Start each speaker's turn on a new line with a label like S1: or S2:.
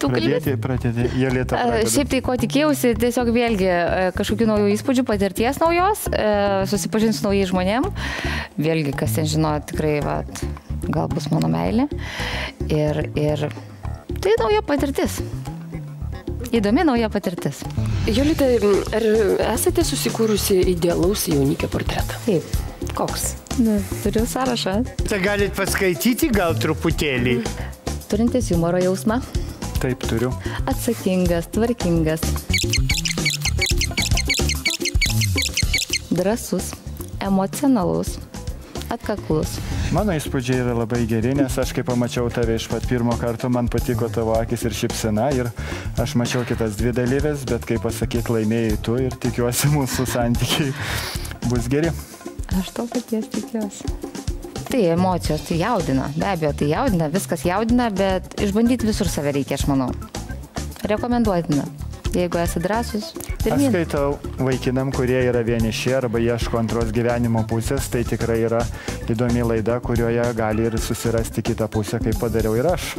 S1: Pradėti, Jolita pradeda.
S2: Šiaip tai, ko tikėjausi, tiesiog vėlgi kažkokių naujų įspūdžių, patirties naujos, susipažinti su naujais žmonėm. Vėlgi, kas ten žino, tikrai, gal bus mano meilė. Ir tai nauja patirtis. Įdomi nauja patirtis.
S3: Jolita, ar esate susikūrusi idealaus jaunikio portretą?
S2: Taip. Koks? Turiu sąrašą.
S4: Tai galit paskaityti gal truputėlį?
S2: Turintis humoro jausmą.
S1: Taip, turiu.
S2: Atsakingas, tvarkingas. Drąsus, emocionalus, atkaklus.
S1: Mano įspūdžiai yra labai geri, nes aš kai pamačiau tave iš pat pirmo karto, man patiko tavo akis ir šypsena ir aš mačiau kitas dvi dalyvės, bet kaip pasakyk, laimėjai tu ir tikiuosi mūsų santykiai bus geri.
S2: Aš to paties tikiuosi. Tai emocijos, tai jaudina, be abejo, tai jaudina, viskas jaudina, bet išbandyti visur save reikia, aš manau. Rekomenduotina. Jeigu esi drąsus, pirmin.
S1: Aš skaitau vaikinam, kurie yra vieniši arba ieško antros gyvenimo pusės, tai tikrai yra įdomi laida, kurioje gali ir susirasti kitą pusę, kaip padariau ir aš.